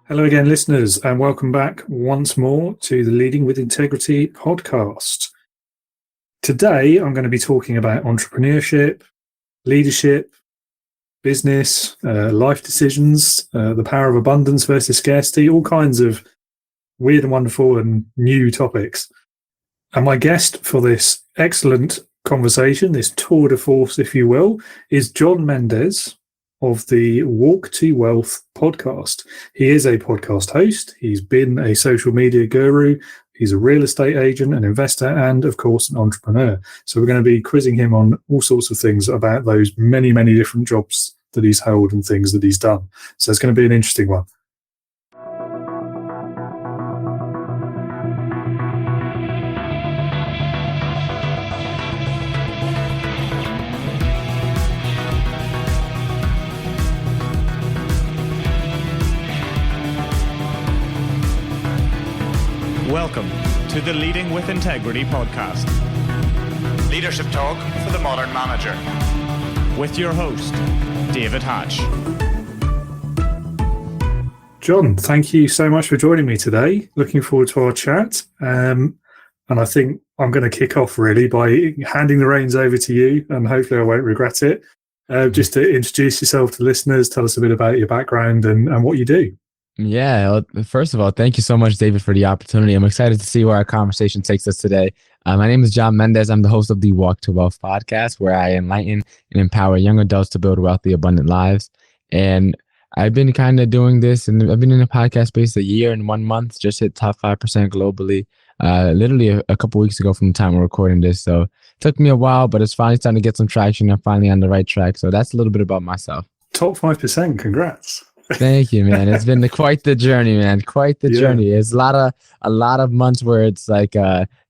Hello again, listeners, and welcome back once more to the Leading with Integrity podcast. Today, I'm going to be talking about entrepreneurship, leadership, business, life decisions, the power of abundance versus scarcity, all kinds of weird and wonderful and new topics. And my guest for this excellent conversation, this tour de force, if you will, is John Mendez of the Walk to Wealth podcast. He is a podcast host. He's been a social media guru. He's a real estate agent, an investor, and of course, an entrepreneur. So we're going to be quizzing him on all sorts of things about those many, many different jobs that he's held and things that he's done. So it's going to be an interesting one. Welcome to the Leading with Integrity podcast. Leadership talk for the modern manager. With your host, David Hatch. John, thank you so much for joining me today. Looking forward to our chat. And I think I'm going to kick off really by handing the reins over to you, and hopefully I won't regret it. Just to introduce yourself to listeners, tell us a bit about your background and what you do. Yeah, well, first of all, thank you so much, David, for the opportunity. I'm excited to see where our conversation takes us today. My name is John Mendez. I'm the host of the Walk to Wealth podcast, where I enlighten and empower young adults to build wealthy, abundant lives. And I've been kind of doing this, and I've been in the podcast space a year and 1 month, just hit top 5% globally, literally a couple weeks ago from the time we're recording this. So it took me a while, but it's finally starting to get some traction. I'm finally on the right track. So that's a little bit about myself. Top 5%, congrats. Thank you, man. It's been quite the journey, man. Quite the journey. It's a lot of months where it's like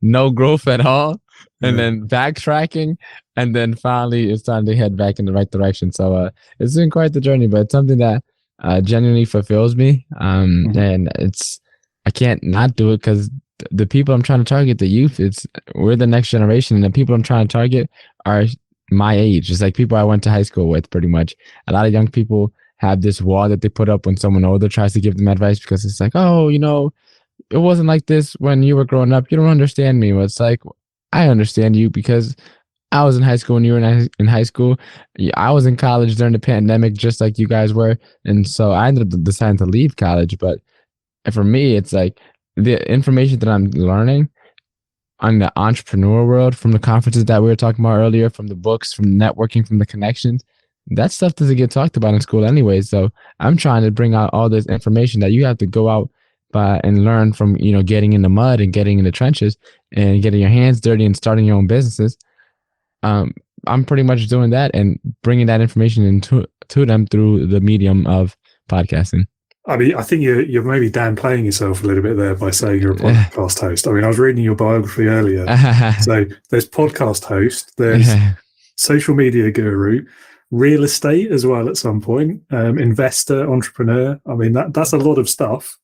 no growth at all, and then backtracking, and then finally it's time to head back in the right direction. So it's been quite the journey, but it's something that genuinely fulfills me. And I can't not do it because the people I'm trying to target, the youth, we're the next generation, and the people I'm trying to target are my age. It's like people I went to high school with, pretty much. A lot of young people have this wall that they put up when someone older tries to give them advice, because it's like, oh, it wasn't like this when you were growing up. You don't understand me. Well, it's like, I understand you because I was in high school when you were in high school. I was in college during the pandemic, just like you guys were. And so I ended up deciding to leave college. But for me, it's like the information that I'm learning on the entrepreneur world, from the conferences that we were talking about earlier, from the books, from networking, from the connections, that stuff doesn't get talked about in school anyway. So I'm trying to bring out all this information that you have to go out and learn from, getting in the mud and getting in the trenches and getting your hands dirty and starting your own businesses. I'm pretty much doing that and bringing that information into them through the medium of podcasting. I mean, I think you're maybe downplaying yourself a little bit there by saying you're a podcast host. I mean, I was reading your biography earlier. So there's podcast host, there's social media guru, real estate as well at some point, investor, entrepreneur. I mean, that's a lot of stuff.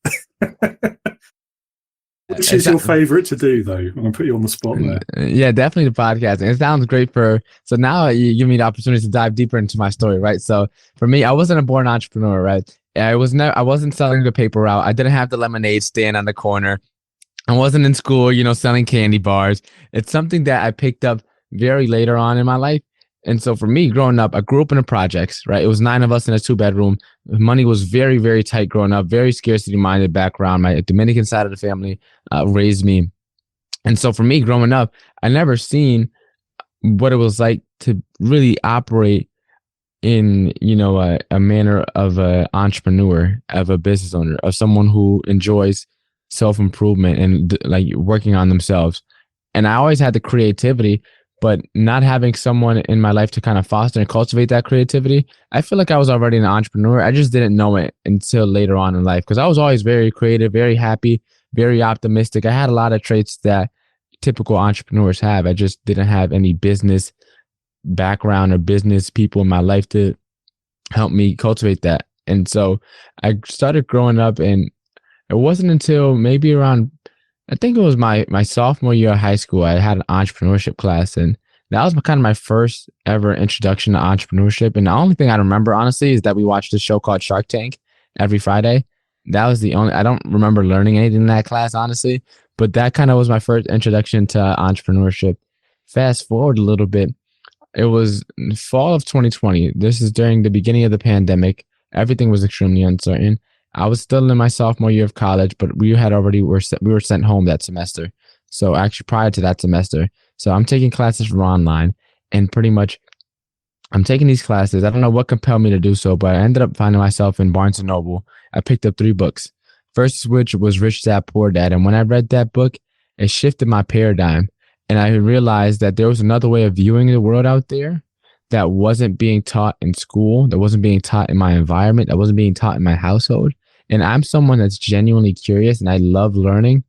Which is your favorite to do, though? I'm going to put you on the spot there. Yeah, definitely the podcasting. It sounds great so now you give me the opportunity to dive deeper into my story, right? So for me, I wasn't a born entrepreneur, right? I wasn't selling the paper route. I didn't have the lemonade stand on the corner. I wasn't in school, selling candy bars. It's something that I picked up very later on in my life. And so for me, growing up, I grew up in the projects, right? It was 9 of us in a 2-bedroom. Money was very, very tight growing up, very scarcity-minded background. My Dominican side of the family raised me. And so for me, growing up, I never seen what it was like to really operate in, a manner of an entrepreneur, of a business owner, of someone who enjoys self-improvement and like working on themselves. And I always had the creativity, but not having someone in my life to kind of foster and cultivate that creativity, I feel like I was already an entrepreneur. I just didn't know it until later on in life, because I was always very creative, very happy, very optimistic. I had a lot of traits that typical entrepreneurs have. I just didn't have any business background or business people in my life to help me cultivate that. And so I started growing up, and it wasn't until maybe around, I think it was my sophomore year of high school, I had an entrepreneurship class, and that was kind of my first ever introduction to entrepreneurship. And the only thing I remember, honestly, is that we watched a show called Shark Tank every Friday. That was the only, I don't remember learning anything in that class, honestly, but that kind of was my first introduction to entrepreneurship. Fast forward a little bit. It was fall of 2020. This is during the beginning of the pandemic. Everything was extremely uncertain. I was still in my sophomore year of college, but we were sent home that semester. So actually prior to that semester. So I'm taking classes from online, and pretty much I'm taking these classes. I don't know what compelled me to do so, but I ended up finding myself in Barnes and Noble. I picked up 3 books. First of which was Rich Dad Poor Dad. And when I read that book, it shifted my paradigm. And I realized that there was another way of viewing the world out there that wasn't being taught in school, that wasn't being taught in my environment, that wasn't being taught in my household. And I'm someone that's genuinely curious and I love learning,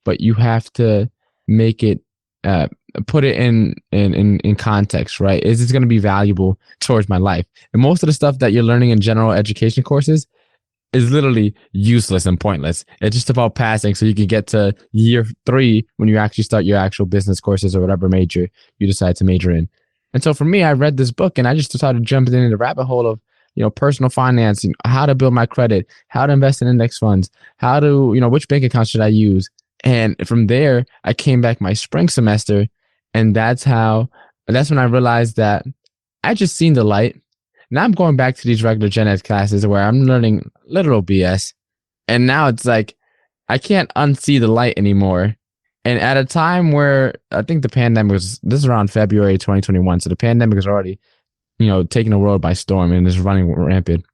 but you have to make it, put it in context, right? Is this going to be valuable towards my life? And most of the stuff that you're learning in general education courses is literally useless and pointless. It's just about passing so you can get to year 3 when you actually start your actual business courses or whatever major you decide to major in. And so for me, I read this book and I just started jumping into the rabbit hole of, personal finance, how to build my credit, how to invest in index funds, how to, which bank account should I use? And from there, I came back my spring semester, and that's when I realized that I just seen the light. Now I'm going back to these regular gen ed classes where I'm learning literal BS. And now it's like, I can't unsee the light anymore. And at a time where I think the pandemic this is around February 2021. So the pandemic is already, taking the world by storm and is running rampant.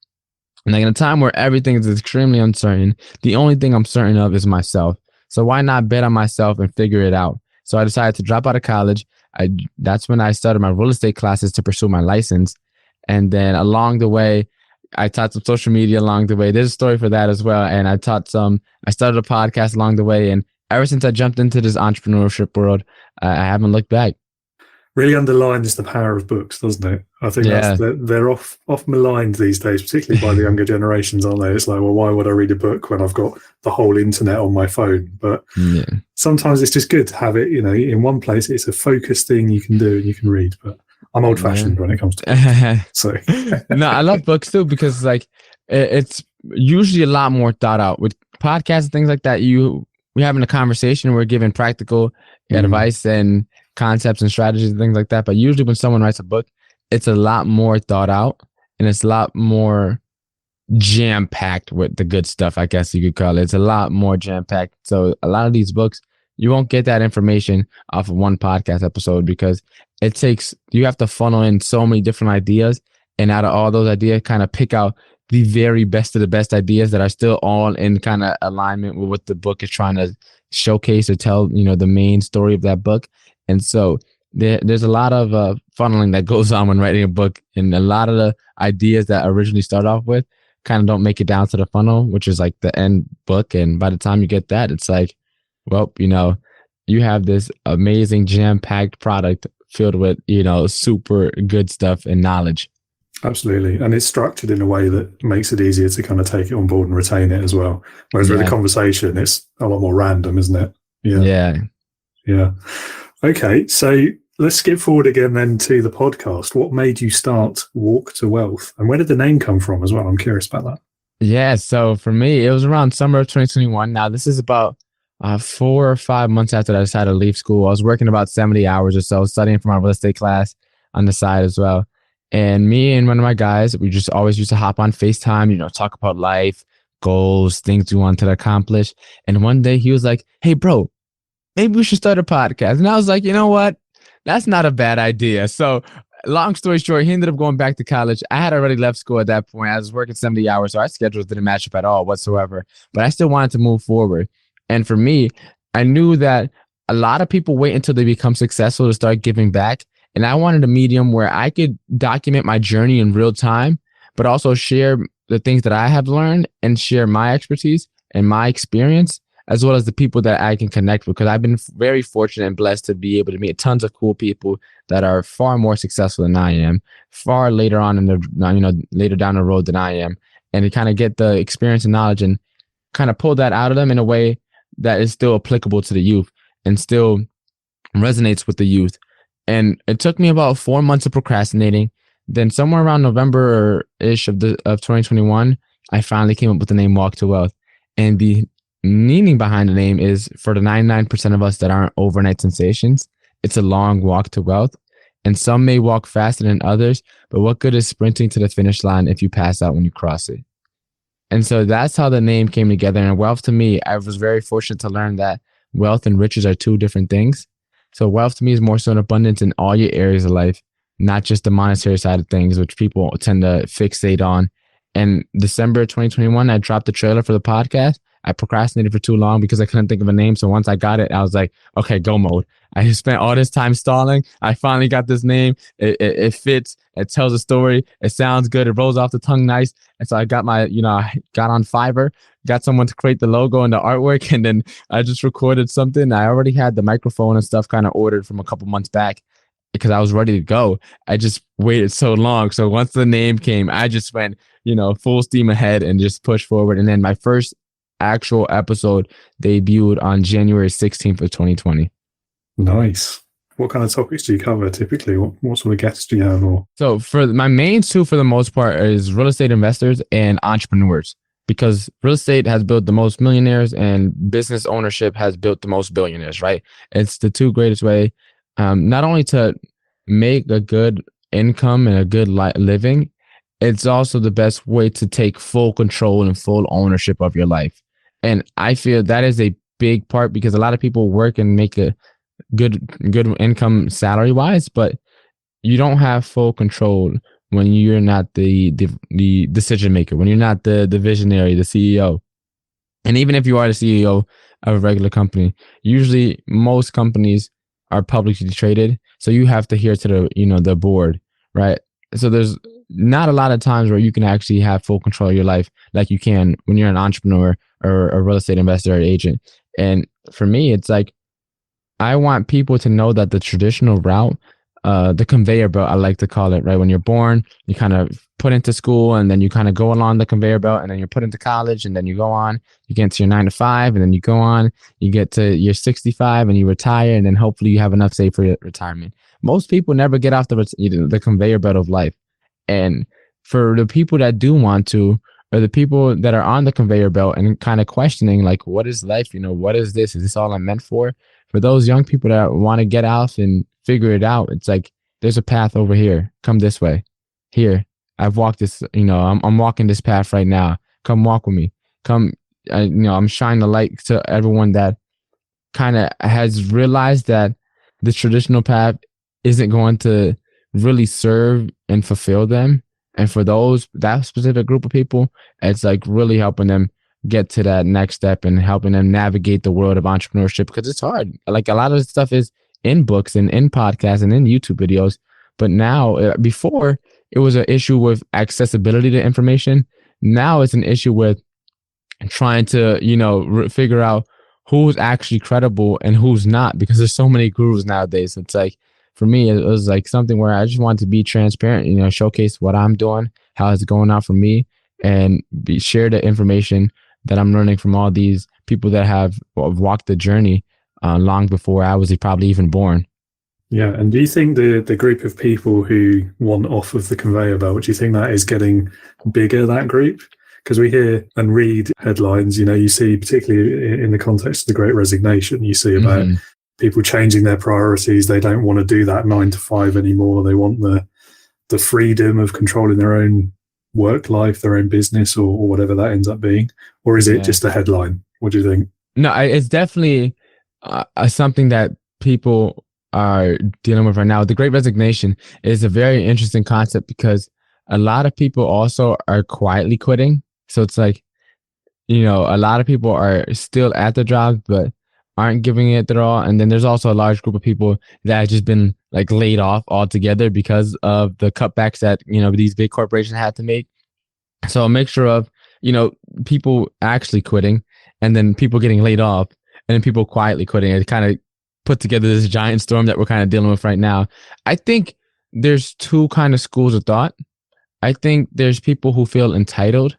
And like in a time where everything is extremely uncertain, the only thing I'm certain of is myself. So why not bet on myself and figure it out? So I decided to drop out of college. That's when I started my real estate classes to pursue my license. And then along the way, I taught some social media along the way. There's a story for that as well. And I started a podcast along the way. And ever since I jumped into this entrepreneurship world, I haven't looked back. Really underlines the power of books, doesn't it? I think they're off maligned these days, particularly by the younger generations, aren't they? It's like, well, why would I read a book when I've got the whole internet on my phone? But sometimes it's just good to have it, in one place. It's a focused thing you can do and you can read. But I'm old-fashioned when it comes to books. So no, I love books too because it's usually a lot more thought out. With podcasts and things like that, we're having a conversation, we're giving practical advice and concepts and strategies and things like that. But usually when someone writes a book, it's a lot more thought out and it's a lot more jam-packed with the good stuff, I guess you could call it. It's a lot more jam-packed. So a lot of these books, you won't get that information off of one podcast episode because you have to funnel in so many different ideas, and out of all those ideas, kind of pick out the very best of the best ideas that are still all in kind of alignment with what the book is trying to showcase or tell, the main story of that book. And so there's a lot of funneling that goes on when writing a book, and a lot of the ideas that originally start off with kind of don't make it down to the funnel, which is like the end book. And by the time you get that, it's like, well, you have this amazing jam-packed product filled with, super good stuff and knowledge. Absolutely. And it's structured in a way that makes it easier to kind of take it on board and retain it as well. Whereas with a conversation, it's a lot more random, isn't it? Yeah. Okay. So let's skip forward again then to the podcast. What made you start Walk to Wealth? And where did the name come from as well? I'm curious about that. Yeah. So for me, it was around summer of 2021. Now, this is about 4 or 5 months after I decided to leave school. I was working about 70 hours or so, studying for my real estate class on the side as well. And me and one of my guys, we just always used to hop on FaceTime, talk about life, goals, things we wanted to accomplish. And one day he was like, hey, bro, maybe we should start a podcast. And I was like, you know what? That's not a bad idea. So long story short, he ended up going back to college. I had already left school at that point. I was working 70 hours, so our schedules didn't match up at all whatsoever. But I still wanted to move forward. And for me, I knew that a lot of people wait until they become successful to start giving back. And I wanted a medium where I could document my journey in real time, but also share the things that I have learned and share my expertise and my experience, as well as the people that I can connect with. Because I've been very fortunate and blessed to be able to meet tons of cool people that are far more successful than I am, far later on later down the road than I am, and to kind of get the experience and knowledge and kind of pull that out of them in a way that is still applicable to the youth and still resonates with the youth. And it took me about 4 months of procrastinating. Then somewhere around November-ish of 2021, I finally came up with the name Walk to Wealth. And the meaning behind the name is for the 99% of us that aren't overnight sensations, it's a long walk to wealth. And some may walk faster than others, but what good is sprinting to the finish line if you pass out when you cross it? And so that's how the name came together. And wealth to me, I was very fortunate to learn that wealth and riches are two different things. So wealth to me is more so an abundance in all your areas of life, not just the monetary side of things, which people tend to fixate on. And December 2021, I dropped the trailer for the podcast. I procrastinated for too long because I couldn't think of a name. So once I got it, I was like, okay, go mode. I spent all this time stalling. I finally got this name. It fits. It tells a story. It sounds good. It rolls off the tongue nice. And so I got I got on Fiverr, got someone to create the logo and the artwork. And then I just recorded something. I already had the microphone and stuff kind of ordered from a couple months back because I was ready to go. I just waited so long. So once the name came, I just went, full steam ahead and just pushed forward. And then my first actual episode debuted on January 16th of 2020. Nice. What kind of topics do you cover typically? What sort of guests do you have? So for my main two, for the most part, is real estate investors and entrepreneurs, because real estate has built the most millionaires and business ownership has built the most billionaires, right? It's the two greatest way, not only to make a good income and a good living, it's also the best way to take full control and full ownership of your life. And I feel that is a big part because a lot of people work and make a good income salary wise, but you don't have full control when you're not the decision maker, when you're not the visionary, the CEO. And even if you are the CEO of a regular company, usually most companies are publicly traded, so you have to adhere to the board, right? So there's not a lot of times where you can actually have full control of your life like you can when you're an entrepreneur or a real estate investor or agent. And for me, it's like, I want people to know that the traditional route, the conveyor belt, I like to call it, right? When you're born, you kind of put into school and then you kind of go along the conveyor belt and then you're put into college and then you go on, you get to your 9 to 5 and then you go on, you get to your 65 and you retire and then hopefully you have enough saved for retirement. Most people never get off the conveyor belt of life. And for the people that do want to, or the people that are on the conveyor belt and kind of questioning, like, what is life? What is this? Is this all I'm meant for? For those young people that want to get out and figure it out, it's like, there's a path over here. Come this way. Here, I've walked this, I'm walking this path right now. Come walk with me. Come, I'm shining the light to everyone that kind of has realized that the traditional path isn't going to really serve and fulfill them. And for that specific group of people, it's like really helping them get to that next step and helping them navigate the world of entrepreneurship, because it's hard. Like a lot of the stuff is in books and in podcasts and in YouTube videos. But now, before it was an issue with accessibility to information. Now it's an issue with trying to, figure out who's actually credible and who's not, because there's so many gurus nowadays. It's like, for me, it was like something where I just wanted to be transparent, showcase what I'm doing, how it's going on for me, and share the information that I'm learning from all these people that have walked the journey long before I was probably even born. Yeah. And do you think the group of people who want off of the conveyor belt, do you think that is getting bigger, that group? Because we hear and read headlines, you see, particularly in the context of the Great Resignation, you see about people changing their priorities. They don't want to do that 9 to 5 anymore. They want the freedom of controlling their own work life, their own business, or whatever that ends up being. Or is it just a headline? What do you think? No, it's definitely something that people are dealing with right now. The Great Resignation is a very interesting concept because a lot of people also are quietly quitting. So it's like, a lot of people are still at their job, but aren't giving it their all. And then there's also a large group of people that have just been like laid off altogether because of the cutbacks that, these big corporations had to make. So a mixture of, people actually quitting and then people getting laid off and then people quietly quitting. It kind of put together this giant storm that we're kind of dealing with right now. I think there's two kind of schools of thought. I think there's people who feel entitled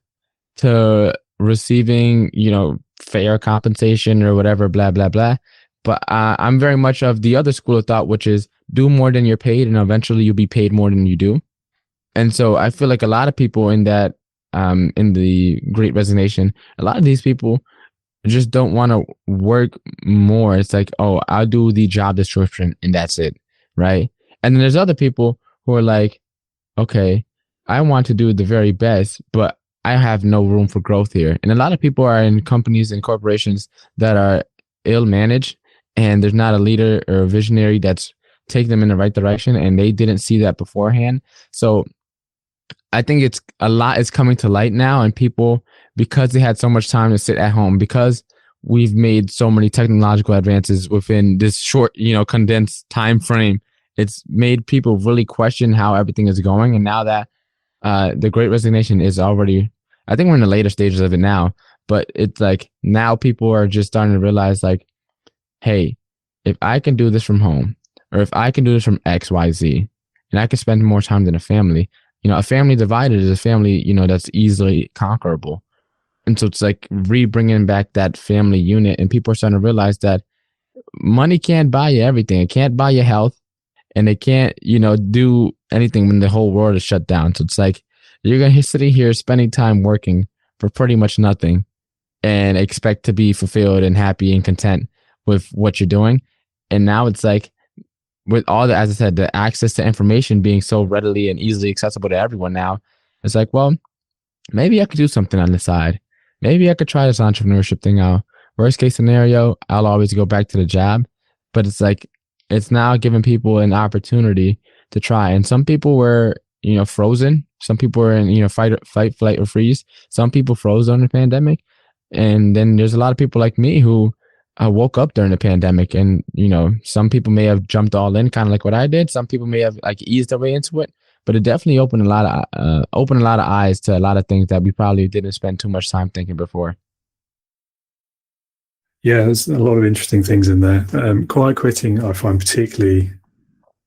to receiving, fair compensation or whatever, blah, blah, blah. But I'm very much of the other school of thought, which is do more than you're paid and eventually you'll be paid more than you do. And so I feel like a lot of people in that in the Great Resignation, a lot of these people just don't want to work more. It's like, oh, I'll do the job description and that's it, right? And then there's other people who are like, okay, I want to do the very best, but I have no room for growth here. And a lot of people are in companies and corporations that are ill managed, and there's not a leader or a visionary that's taking them in the right direction, and they didn't see that beforehand. So I think it's a lot is coming to light now, and people, because they had so much time to sit at home, because we've made so many technological advances within this short, condensed time frame, it's made people really question how everything is going. And now that the Great Resignation is already, I think we're in the later stages of it now, but it's like now people are just starting to realize like, hey, if I can do this from home, or if I can do this from X, Y, Z, and I can spend more time than a family, a family divided is a family, that's easily conquerable. And so it's like bringing back that family unit, and people are starting to realize that money can't buy you everything. It can't buy you health, and it can't, do anything when the whole world is shut down. So it's like you're going to be sitting here spending time working for pretty much nothing and expect to be fulfilled and happy and content with what you're doing. And now it's like, with all the, as I said, the access to information being so readily and easily accessible to everyone now, it's like, well, maybe I could do something on the side. Maybe I could try this entrepreneurship thing out. Worst case scenario, I'll always go back to the job. But it's like, it's now giving people an opportunity to try. And some people were, frozen. Some people were in, fight, flight, or freeze. Some people froze during the pandemic. And then there's a lot of people like me who woke up during the pandemic, and some people may have jumped all in, kind of like what I did. Some people may have like eased their way into it, but it definitely opened a lot of eyes to a lot of things that we probably didn't spend too much time thinking before. Yeah, there's a lot of interesting things in there. Quiet quitting, I find particularly,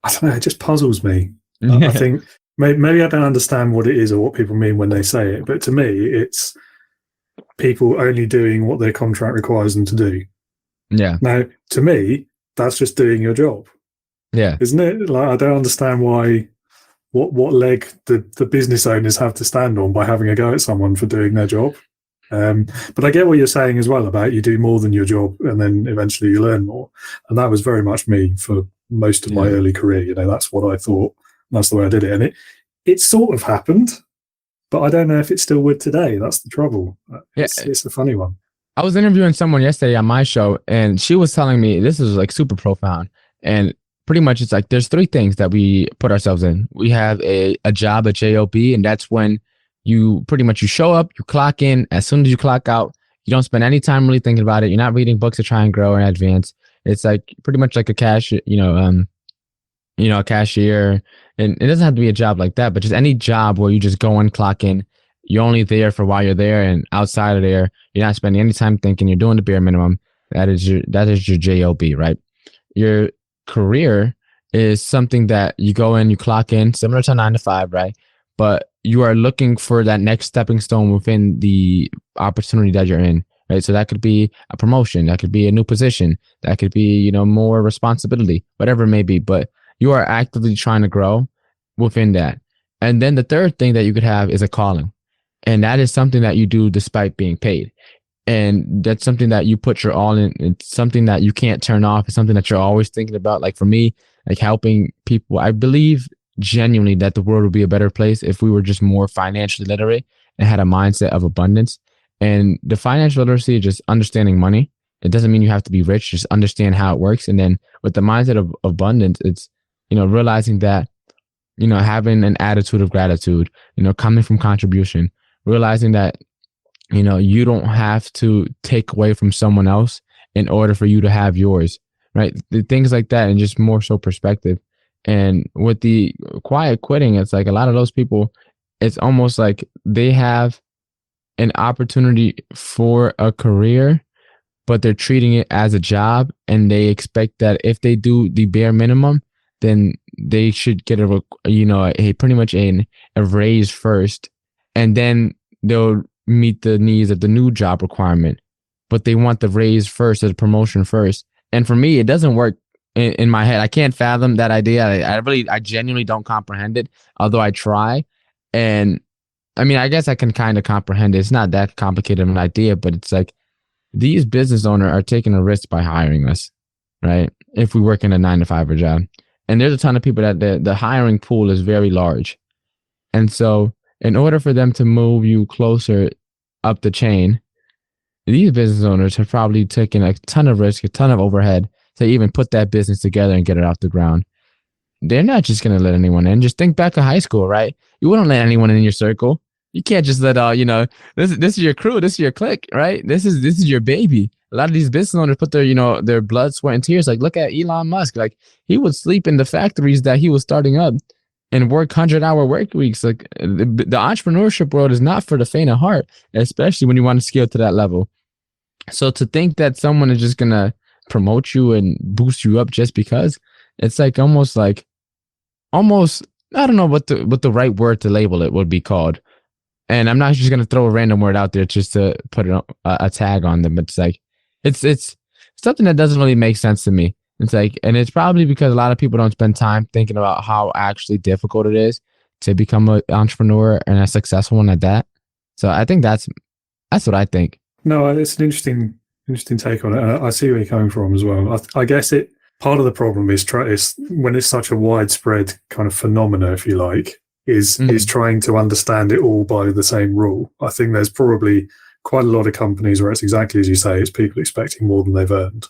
I don't know, it just puzzles me. I think maybe I don't understand what it is or what people mean when they say it, but to me, it's people only doing what their contract requires them to do. Yeah. Now, to me, that's just doing your job. Yeah. Isn't it? Like, I don't understand why, what leg the business owners have to stand on by having a go at someone for doing their job. But I get what you're saying as well about you do more than your job and then eventually you learn more. And that was very much me for most of my early career. That's what I thought. That's the way I did it. And it sort of happened, but I don't know if it still would today. That's the trouble. It's a funny one. I was interviewing someone yesterday on my show, and she was telling me, this is like super profound. And pretty much it's like, there's three things that we put ourselves in. We have a job, a job, and that's when you pretty much, you show up, you clock in. As soon as you clock out, you don't spend any time really thinking about it. You're not reading books to try and grow in advance. It's like pretty much like a cashier, a cashier. And it doesn't have to be a job like that, but just any job where you just go and clock in. You're only there for while you're there, and outside of there, you're not spending any time thinking. You're doing the bare minimum. That is your job, right? Your career is something that you go in, you clock in, similar to 9 to 5, right? But you are looking for that next stepping stone within the opportunity that you're in, right? So that could be a promotion, that could be a new position, that could be, more responsibility, whatever it may be. But you are actively trying to grow within that. And then the third thing that you could have is a calling. And that is something that you do despite being paid. And that's something that you put your all in. It's something that you can't turn off. It's something that you're always thinking about. Like for me, like helping people, I believe genuinely that the world would be a better place if we were just more financially literate and had a mindset of abundance. And the financial literacy is just understanding money. It doesn't mean you have to be rich, just understand how it works. And then with the mindset of abundance, it's, realizing that, having an attitude of gratitude, coming from contribution, realizing that, you don't have to take away from someone else in order for you to have yours, right? The things like that, and just more so perspective. And with the quiet quitting, it's like a lot of those people, it's almost like they have an opportunity for a career, but they're treating it as a job, and they expect that if they do the bare minimum, then they should get a pretty much a raise first, and then they'll meet the needs of the new job requirement. But they want the raise first, or the promotion first. And for me, it doesn't work in my head. I can't fathom that idea. I genuinely don't comprehend it, although I try. And I mean, I guess I can kind of comprehend it. It's not that complicated of an idea, but it's like these business owners are taking a risk by hiring us, right? If we work in a 9 to 5 job. And there's a ton of people that the hiring pool is very large. And so in order for them to move you closer up the chain, these business owners have probably taken a ton of risk, a ton of overhead to even put that business together and get it off the ground. They're not just going to let anyone in. Just think back to high school, right? You wouldn't let anyone in your circle. You can't just let this is your crew, this is your clique, right? This is your baby. A lot of these business owners put their their blood, sweat, and tears. Like, look at Elon Musk. Like, he would sleep in the factories that he was starting up and work 100-hour work weeks. Like, the entrepreneurship world is not for the faint of heart, especially when you want to scale to that level. So to think that someone is just gonna promote you and boost you up just because, it's like almost I don't know what the right word to label it would be called. And I'm not just gonna throw a random word out there just to put a tag on them. It's like it's something that doesn't really make sense to me. It's like, and it's probably because a lot of people don't spend time thinking about how actually difficult it is to become an entrepreneur and a successful one at that. So I think that's what I think. No, it's an interesting take on it. I see where you're coming from as well. I guess part of the problem is when it's such a widespread kind of phenomena, if you like, is trying to understand it all by the same rule. I think there's probably quite a lot of companies where it's exactly as you say, it's people expecting more than they've earned.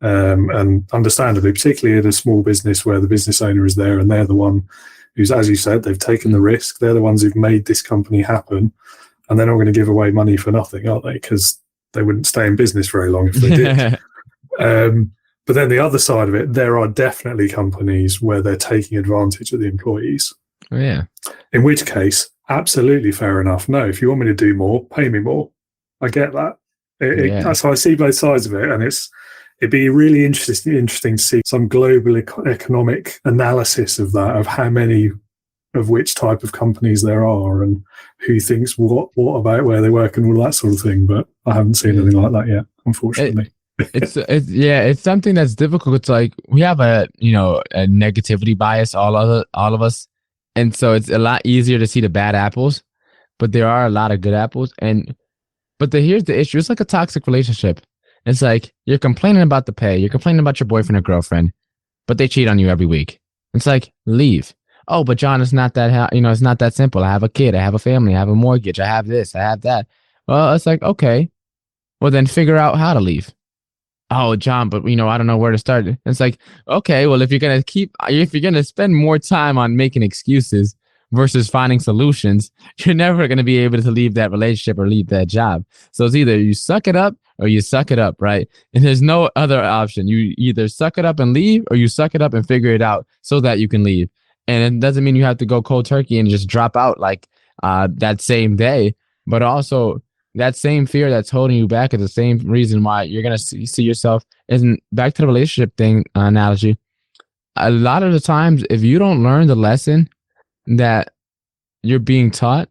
And understandably, particularly in a small business where the business owner is there and they're the one who's, as you said, they've taken the risk. They're the ones who've made this company happen. And they're not going to give away money for nothing, are they? Because they wouldn't stay in business very long if they did. But then the other side of it, there are definitely companies where they're taking advantage of the employees. Oh, yeah. In which case, absolutely fair enough. No, if you want me to do more, pay me more. I get that. So I see both sides of it, and it'd be really interesting to see some global economic analysis of that, of how many of which type of companies there are and who thinks what about where they work and all that sort of thing. But I haven't seen anything like that yet, unfortunately. It's something that's difficult. It's like we have a negativity bias, all of us, and so it's a lot easier to see the bad apples, but there are a lot of good apples. But here's the issue: it's like a toxic relationship. It's like you're complaining about the pay, you're complaining about your boyfriend or girlfriend, but they cheat on you every week. It's like, leave. Oh, but John, it's not that it's not that simple. I have a kid, I have a family, I have a mortgage, I have this, I have that. Well, it's like, okay, well then figure out how to leave. Oh, John, but I don't know where to start. It's like, okay, well, if you're gonna spend more time on making excuses versus finding solutions, you're never gonna be able to leave that relationship or leave that job. So it's either you suck it up or you suck it up, right? And there's no other option. You either suck it up and leave, or you suck it up and figure it out so that you can leave. And it doesn't mean you have to go cold turkey and just drop out like that same day, but also that same fear that's holding you back is the same reason why you're going to see yourself. Isn't back to the relationship thing analogy. A lot of the times, if you don't learn the lesson that you're being taught,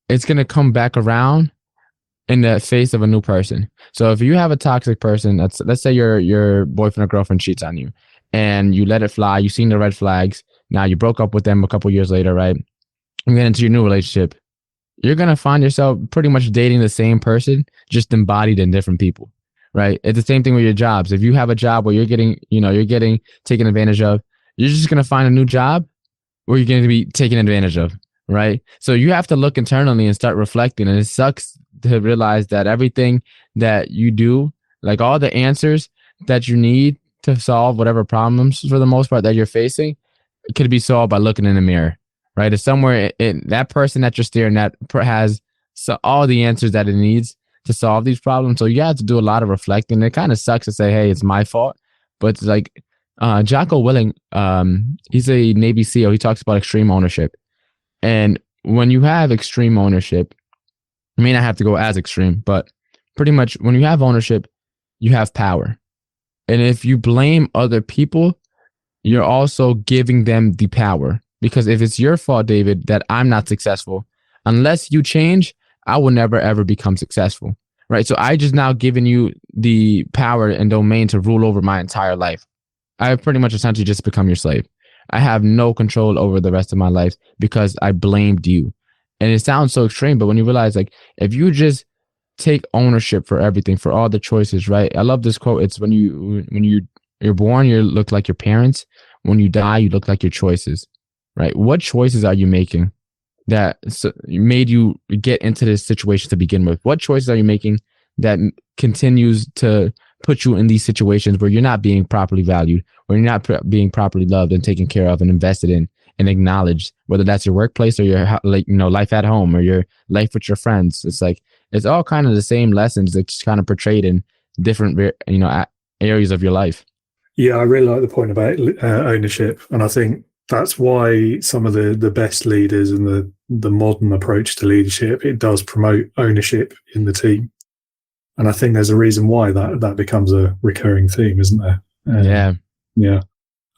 it's going to come back around in the face of a new person. So if you have a toxic person, let's say your boyfriend or girlfriend cheats on you and you let it fly, you've seen the red flags. Now you broke up with them a couple years later, right? You get into your new relationship. You're going to find yourself pretty much dating the same person, just embodied in different people, right? It's the same thing with your jobs. If you have a job where you're getting taken advantage of, you're just going to find a new job where you're going to be taken advantage of, right? So you have to look internally and start reflecting. And it sucks to realize that everything that you do, like all the answers that you need to solve whatever problems for the most part that you're facing, it could be solved by looking in the mirror, right? It's somewhere that person that you're staring at has all the answers that it needs to solve these problems. So you have to do a lot of reflecting. It kind of sucks to say, hey, it's my fault. But it's like Jocko Willing, he's a Navy SEAL. He talks about extreme ownership. And when you have extreme ownership, you may not have to go as extreme, but pretty much when you have ownership, you have power. And if you blame other people, you're also giving them the power. Because if it's your fault, David, that I'm not successful, unless you change, I will never, ever become successful, right? So I just now given you the power and domain to rule over my entire life. I have pretty much essentially just become your slave. I have no control over the rest of my life because I blamed you. And it sounds so extreme, but when you realize, like, if you just take ownership for everything, for all the choices, right? I love this quote. It's when you're born, you look like your parents. When you die, you look like your choices, right? What choices are you making that made you get into this situation to begin with? What choices are you making that continues to put you in these situations where you're not being properly valued, where you're not being properly loved and taken care of and invested in and acknowledged, whether that's your workplace or your, like, life at home or your life with your friends? It's like, it's all kind of the same lessons that just kind of portrayed in different, areas of your life. Yeah, I really like the point about ownership, and I think that's why some of the best leaders and the modern approach to leadership, it does promote ownership in the team. And I think there's a reason why that becomes a recurring theme, isn't there? Yeah. Yeah.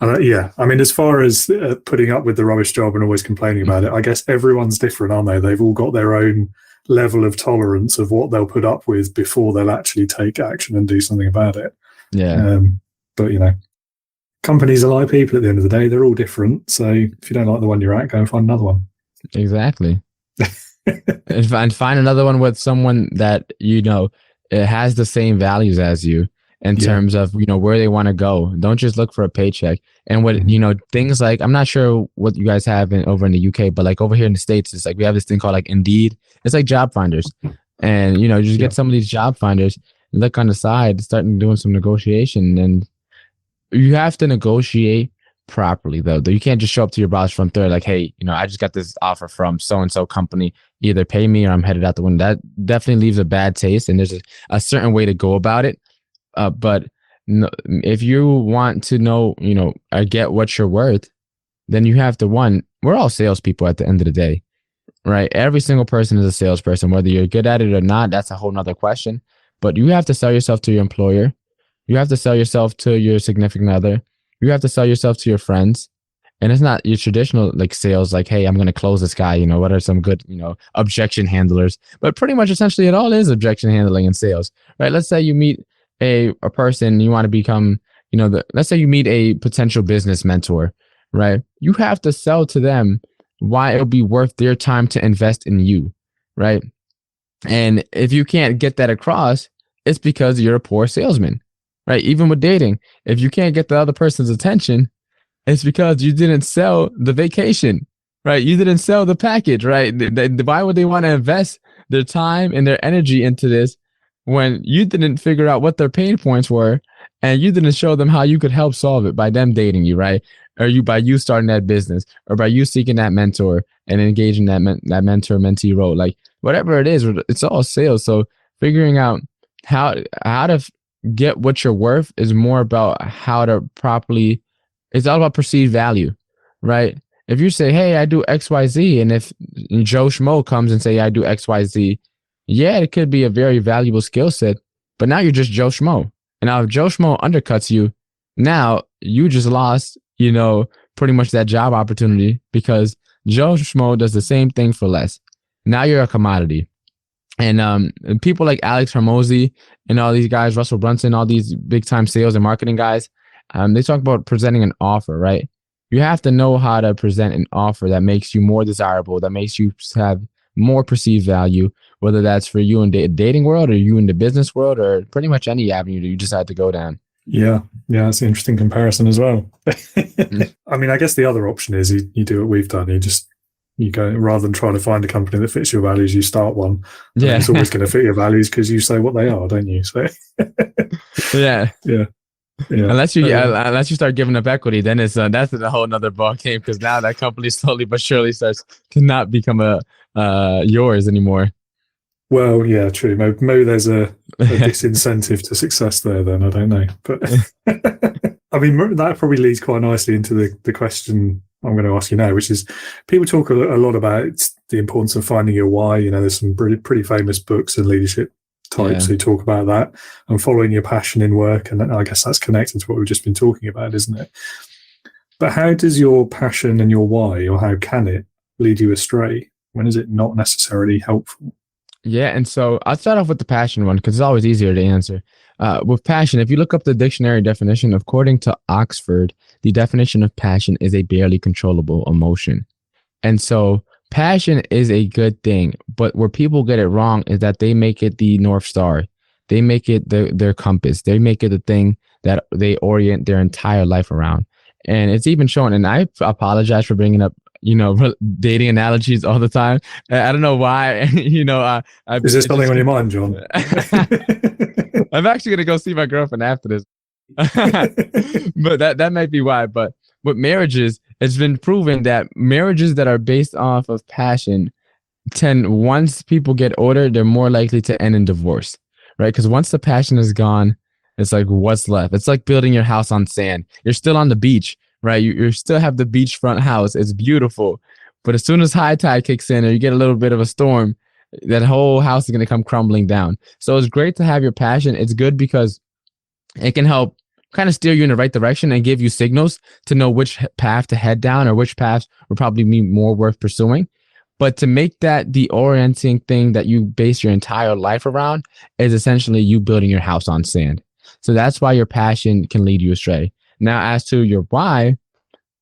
And I mean, as far as putting up with the rubbish job and always complaining about it, I guess everyone's different, aren't they? They've all got their own level of tolerance of what they'll put up with before they'll actually take action and do something about it. Yeah. But, companies are like people at the end of the day. They're all different. So if you don't like the one you're at, go and find another one. Exactly. and find another one with someone that, it has the same values as you in terms of, where they want to go. Don't just look for a paycheck. And what, things like, I'm not sure what you guys have over in the UK, but like over here in the States, it's like we have this thing called like Indeed. It's like job finders. And, just get some of these job finders, look on the side, starting doing some negotiation. And you have to negotiate properly, though. You can't just show up to your boss front door like, hey, I just got this offer from so-and-so company. Either pay me or I'm headed out the window. That definitely leaves a bad taste. And there's a certain way to go about it. But if you want to know, get what you're worth, then you have to, we're all salespeople at the end of the day, right? Every single person is a salesperson, whether you're good at it or not. That's a whole nother question. But you have to sell yourself to your employer. You have to sell yourself to your significant other. You have to sell yourself to your friends. And it's not your traditional like sales, like, hey, I'm going to close this guy. What are some good, objection handlers? But pretty much essentially it all is objection handling in sales, right? Let's say you meet a person, you want to become, let's say you meet a potential business mentor, right? You have to sell to them why it'll be worth their time to invest in you, right? And if you can't get that across, it's because you're a poor salesman, right? Even with dating, if you can't get the other person's attention, it's because you didn't sell the vacation, right? You didn't sell the package, right? Why would they want to invest their time and their energy into this when you didn't figure out what their pain points were and you didn't show them how you could help solve it by them dating you, right? Or by you starting that business, or by you seeking that mentor and engaging that mentor-mentee role, like whatever it is, it's all sales. So figuring out how to get what you're worth is more about how to properly. It's all about perceived value, right? If you say, hey, I do XYZ, and if Joe Schmo comes and say, I do XYZ, yeah, it could be a very valuable skill set, but now you're just Joe Schmo. And now if Joe Schmo undercuts you, now you just lost, pretty much that job opportunity because Joe Schmo does the same thing for less. Now you're a commodity. And people like Alex Hormozy and all these guys, Russell Brunson, all these big time sales and marketing guys, they talk about presenting an offer, right? You have to know how to present an offer that makes you more desirable, that makes you have more perceived value, whether that's for you in the dating world or you in the business world or pretty much any avenue that you decide to go down. Yeah, that's an interesting comparison as well. I mean, I guess the other option is you do what we've done. You go, rather than trying to find a company that fits your values, you start one. Yeah, it's always going to fit your values because you say what they are, don't you? So yeah. Unless you start giving up equity, then it's that's a whole nother ball game because now that company slowly but surely starts to not become yours anymore. Well, yeah, true. Maybe there's a disincentive to success there. Then I don't know, but I mean that probably leads quite nicely into the question I'm going to ask you now, which is people talk a lot about the importance of finding your why. There's some pretty famous books and leadership types who talk about that and following your passion in work. And I guess that's connected to what we've just been talking about, isn't it? But how does your passion and your why, or how can it lead you astray? When is it not necessarily helpful? Yeah, and so I'll start off with the passion one because it's always easier to answer. With passion, if you look up the dictionary definition, according to Oxford, the definition of passion is a barely controllable emotion. And so passion is a good thing, but where people get it wrong is that they make it the North Star. They make it their compass. They make it the thing that they orient their entire life around. And it's even shown, and I apologize for bringing up, dating analogies all the time. I don't know why, Is there something on your mind, John? I'm actually going to go see my girlfriend after this. But that might be why. But with marriages, it's been proven that marriages that are based off of passion once people get older, they're more likely to end in divorce, right? Because once the passion is gone, it's like, what's left? It's like building your house on sand. You're still on the beach, right? You still have the beachfront house. It's beautiful. But as soon as high tide kicks in or you get a little bit of a storm, that whole house is going to come crumbling down. So it's great to have your passion. It's good because it can help kind of steer you in the right direction and give you signals to know which path to head down or which paths would probably be more worth pursuing. But to make that the orienting thing that you base your entire life around is essentially you building your house on sand. So that's why your passion can lead you astray. Now, as to your why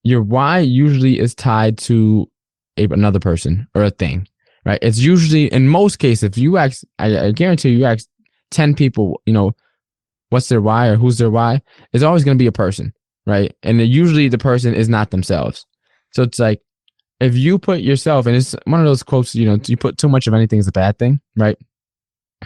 usually is tied to another person or a thing, right? It's usually, in most cases, if you ask, I guarantee you ask 10 people, what's their why or who's their why, it's always going to be a person, right? And usually the person is not themselves. So it's like, if you put yourself, and it's one of those quotes, you put too much of anything is a bad thing, right?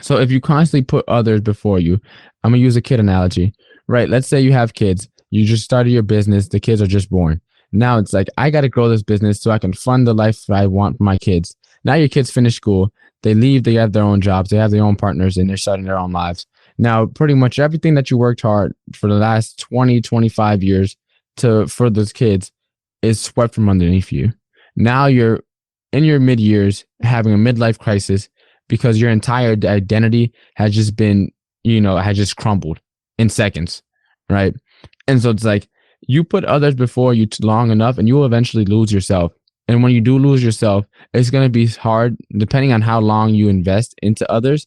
So if you constantly put others before you, I'm going to use a kid analogy, right? Let's say you have kids, you just started your business, the kids are just born. Now it's like, I got to grow this business so I can fund the life I want for my kids. Now your kids finish school, they leave, they have their own jobs, they have their own partners, and they're starting their own lives. Now, pretty much everything that you worked hard for the last 20, 25 years for those kids is swept from underneath you. Now you're in your mid-years having a midlife crisis because your entire identity has just been, has just crumbled in seconds, right? And so it's like, you put others before you long enough and you will eventually lose yourself. And when you do lose yourself, it's going to be hard, depending on how long you invest into others,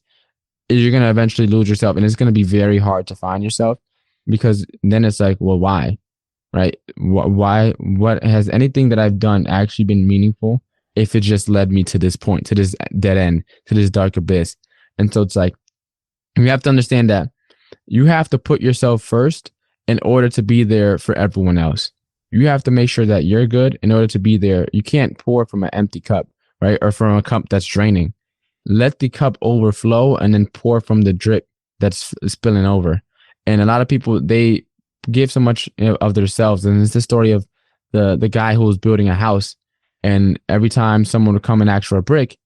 you're going to eventually lose yourself. And it's going to be very hard to find yourself, because then it's like, well, why? Right? Why? What has anything that I've done actually been meaningful if it just led me to this point, to this dead end, to this dark abyss? And so it's like, you have to understand that you have to put yourself first in order to be there for everyone else. You have to make sure that you're good in order to be there. You can't pour from an empty cup, right? Or from a cup that's draining. Let the cup overflow and then pour from the drip that's spilling over. And a lot of people, they give so much of themselves. And it's the story of the guy who was building a house. And every time someone would come and ask for a brick,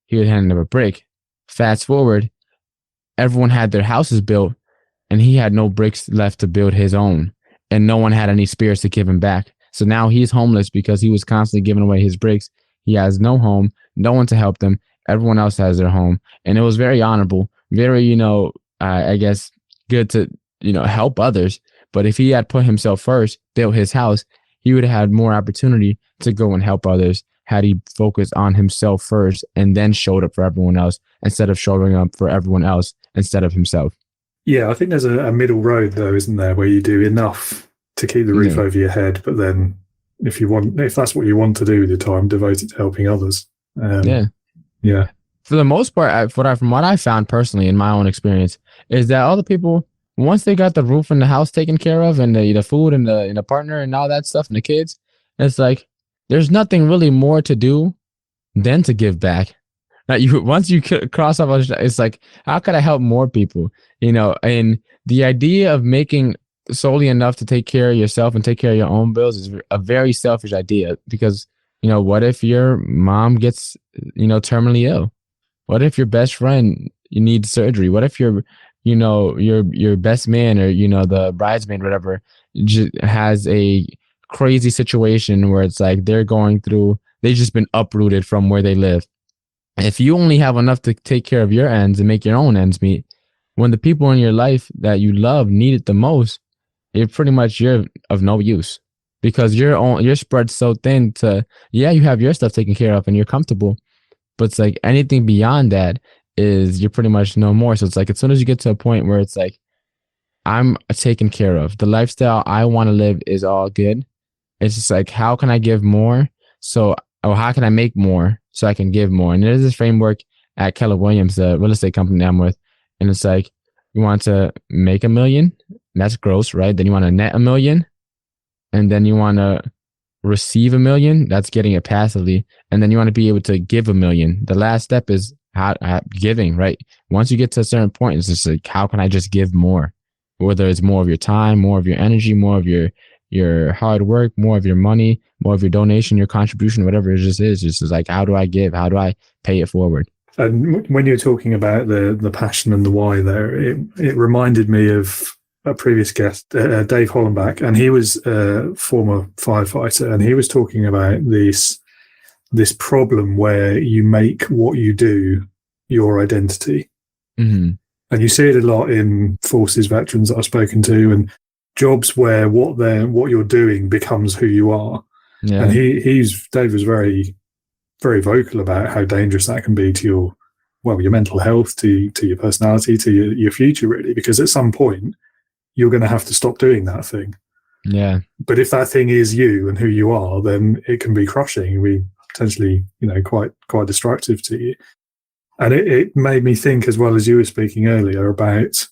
he would hand them a brick. Fast forward, everyone had their houses built and he had no bricks left to build his own. And no one had any spares to give him back. So now he's homeless because he was constantly giving away his bricks. He has no home, no one to help them. Everyone else has their home. And it was very honorable, very, I guess, good to, help others. But if he had put himself first, built his house, he would have had more opportunity to go and help others had he focused on himself first and then showed up for everyone else instead of showing up for everyone else instead of himself. Yeah, I think there's a middle road, though, isn't there, where you do enough to keep the roof over your head, but then if that's what you want to do with your time, devote it to helping others. Yeah. For the most part, from what I found personally in my own experience, is that all the people, once they got the roof and the house taken care of, and the food and the partner and all that stuff and the kids, it's like there's nothing really more to do than to give back. Once you cross off, it's like, how could I help more people? And the idea of making solely enough to take care of yourself and take care of your own bills is a very selfish idea, because, what if your mom gets, terminally ill? What if your best friend needs surgery? What if your best man or, the bridesmaid, whatever, has a crazy situation where it's like they've just been uprooted from where they live. If you only have enough to take care of your ends and make your own ends meet, when the people in your life that you love need it the most, you're of no use, because you're spread so thin to, you have your stuff taken care of and you're comfortable, but it's like anything beyond that is you're pretty much no more. So it's like, as soon as you get to a point where it's like, I'm taken care of, the lifestyle I want to live is all good. It's just like, how can I give more so oh, how can I make more so I can give more? And there's this framework at Keller Williams, the real estate company that I'm with. And it's like, you want to make $1 million, that's gross, right? Then you want to net $1 million, and then you want to receive $1 million, that's getting it passively. And then you want to be able to give $1 million. The last step is giving, right? Once you get to a certain point, it's just like, how can I just give more? Whether it's more of your time, more of your energy, more of your hard work, more of your money, more of your donation, your contribution, whatever it just is. It's just like, how do I give? How do I pay it forward? And when you're talking about the passion and the why there, it reminded me of a previous guest, Dave Hollenbach, and he was a former firefighter, and he was talking about this problem where you make what you do your identity. Mm-hmm. And you see it a lot in forces veterans that I've spoken to, and jobs where what you're doing becomes who you are. Yeah. And Dave was very, very vocal about how dangerous that can be to your mental health, to your personality, to your future, really, because at some point you're going to have to stop doing that thing. Yeah. But if that thing is you and who you are, then it can be crushing. It can be potentially, quite destructive to you. And it made me think, as well as you were speaking earlier, about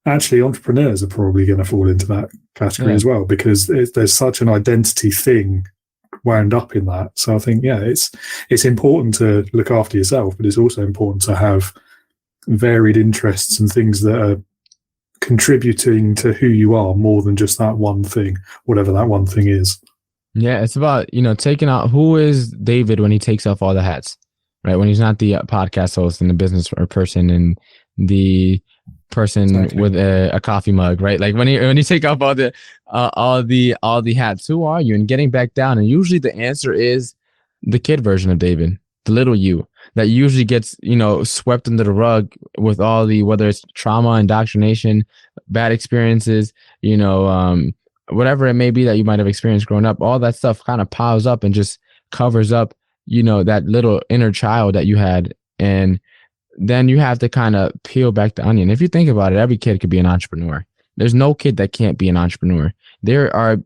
actually entrepreneurs are probably going to fall into that category as well, because there's such an identity thing wound up in that. So I think, it's important to look after yourself, but it's also important to have varied interests and things that are contributing to who you are more than just that one thing, whatever that one thing is. Yeah, it's about, taking out, who is David when he takes off all the hats, right? When he's not the podcast host and the business person and the person with a coffee mug, right? Like when you take off all the hats, who are you? And getting back down. And usually the answer is the kid version of David, the little you that usually gets, swept under the rug with all the, whether it's trauma, indoctrination, bad experiences, whatever it may be that you might have experienced growing up, all that stuff kind of piles up and just covers up, that little inner child that you had. And then you have to kind of peel back the onion. If you think about it, every kid could be an entrepreneur. There's no kid that can't be an entrepreneur. There are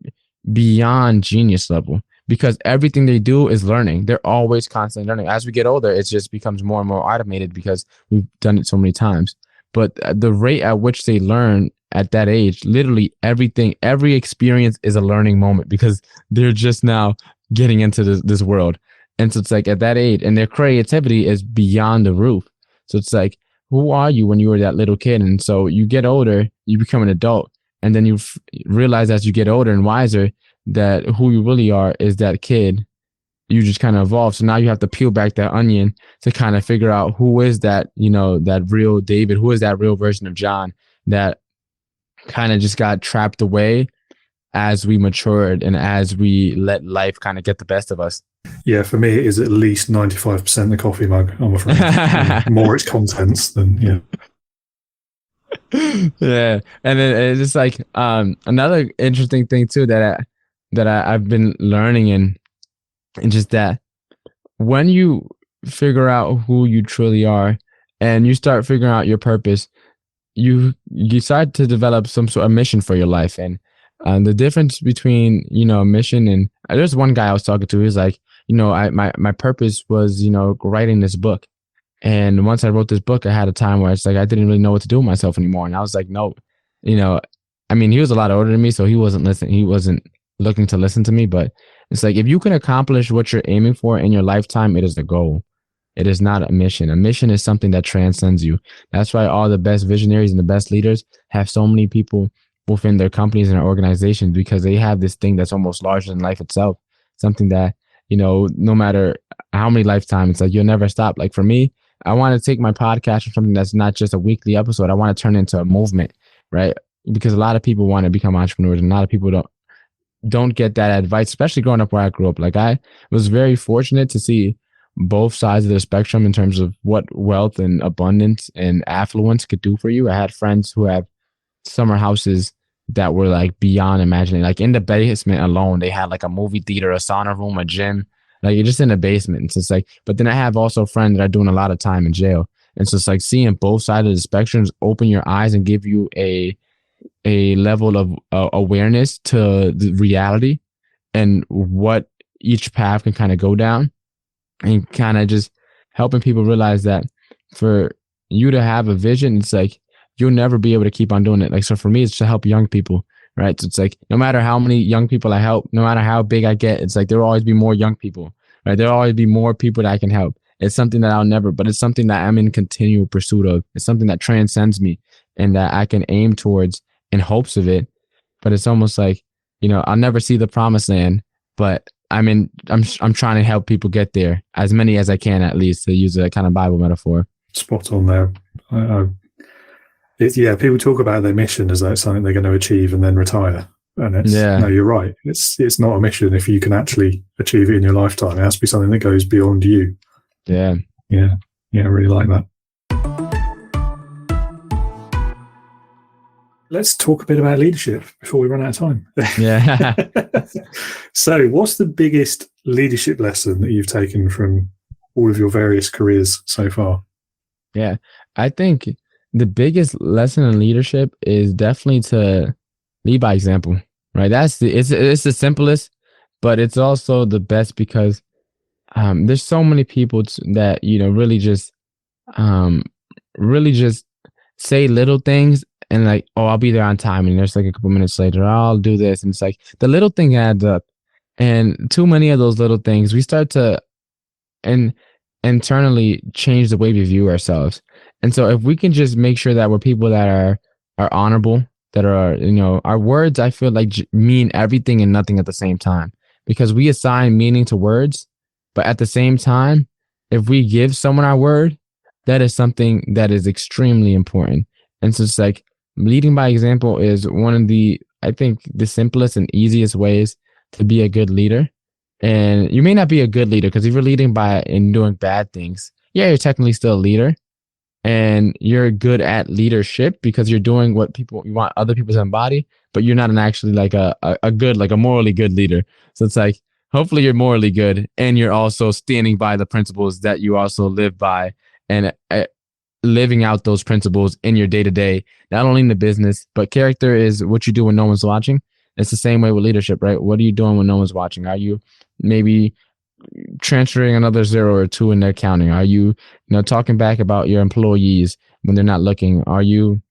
beyond genius level, because everything they do is learning. They're always constantly learning. As we get older, it just becomes more and more automated because we've done it so many times. But the rate at which they learn at that age, literally every experience is a learning moment, because they're just now getting into this world. And so it's like at that age, and their creativity is beyond the roof. So it's like, who are you when you were that little kid? And so you get older, you become an adult, and then you realize as you get older and wiser that who you really are is that kid. You just kind of evolve. So now you have to peel back that onion to kind of figure out who is that, that real David, who is that real version of John that kind of just got trapped away as we matured and as we let life kind of get the best of us. Yeah, for me, it is at least 95% the coffee mug, I'm afraid. More its contents than, Yeah. And then it's just like another interesting thing too that I've been learning and just that when you figure out who you truly are and you start figuring out your purpose, you decide to develop some sort of mission for your life. And the difference between, a mission and there's one guy I was talking to, he was like, my purpose was, writing this book. And once I wrote this book, I had a time where it's like, I didn't really know what to do with myself anymore. And I was like, no, he was a lot older than me, so he wasn't listening. He wasn't looking to listen to me, but it's like, if you can accomplish what you're aiming for in your lifetime, it is the goal. It is not a mission. A mission is something that transcends you. That's why all the best visionaries and the best leaders have so many people within their companies and their organizations, because they have this thing that's almost larger than life itself. Something that, no matter how many lifetimes, it's like, you'll never stop. Like for me, I want to take my podcast from something that's not just a weekly episode. I want to turn it into a movement, right? Because a lot of people want to become entrepreneurs, and a lot of people don't get that advice, especially growing up where I grew up. Like I was very fortunate to see both sides of the spectrum in terms of what wealth and abundance and affluence could do for you. I had friends who have summer houses that were like beyond imagining. Like in the basement alone, they had like a movie theater, a sauna room, a gym, like you're just in the basement. And so it's like, but then I have also friends that are doing a lot of time in jail. And so it's like seeing both sides of the spectrums open your eyes and give you a level of awareness to the reality and what each path can kind of go down, and kind of just helping people realize that for you to have a vision, it's like you'll never be able to keep on doing it. Like, so for me, it's to help young people, right? So it's like, no matter how many young people I help, no matter how big I get, it's like there'll always be more young people, right? There'll always be more people that I can help. It's something that I'll never, but it's something that I'm in continual pursuit of. It's something that transcends me and that I can aim towards in hopes of it. But it's almost like, I'll never see the promised land, but I'm trying to help people get there, as many as I can, at least, to use a kind of Bible metaphor. Spot on there. People talk about their mission as though it's something they're going to achieve and then retire. And no, you're right. It's not a mission if you can actually achieve it in your lifetime. It has to be something that goes beyond you. Yeah. Yeah. Yeah, I really like that. Let's talk a bit about leadership before we run out of time. Yeah. So what's the biggest leadership lesson that you've taken from all of your various careers so far? Yeah. I think the biggest lesson in leadership is definitely to lead by example, right? It's the simplest, but it's also the best because there's so many people that really just say little things and like, oh, I'll be there on time, and there's like a couple minutes later, I'll do this, and it's like the little thing adds up, and too many of those little things, we start to internally change the way we view ourselves. And so if we can just make sure that we're people that are honorable, that are our words, I feel like mean everything and nothing at the same time, because we assign meaning to words. But at the same time, if we give someone our word, that is something that is extremely important. And so it's like leading by example is one of I think the simplest and easiest ways to be a good leader. And you may not be a good leader because if you're leading by and doing bad things, yeah, you're technically still a leader, and you're good at leadership because you're doing what you want other people to embody, but you're not actually like a good, like a morally good leader. So it's like, hopefully you're morally good and you're also standing by the principles that you also live by, and living out those principles in your day-to-day, not only in the business, but character is what you do when no one's watching. It's the same way with leadership, right? What are you doing when no one's watching? Are you maybe transferring another 0 or 2 in their counting? Are you, talking back about your employees when they're not looking? Are you,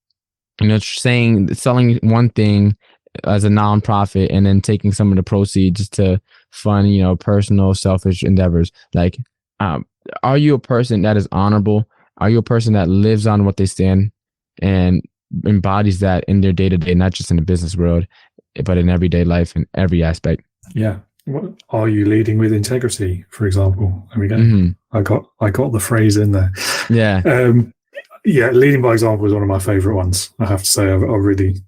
selling one thing as a nonprofit and then taking some of the proceeds to fund, personal, selfish endeavors? Like, are you a person that is honorable? Are you a person that lives on what they stand and embodies that in their day-to-day, not just in the business world, but in everyday life in every aspect? Yeah. What are you leading with integrity, for example? There we go. Mm-hmm. I got the phrase in there. Yeah. Leading by example is one of my favorite ones. I have to say,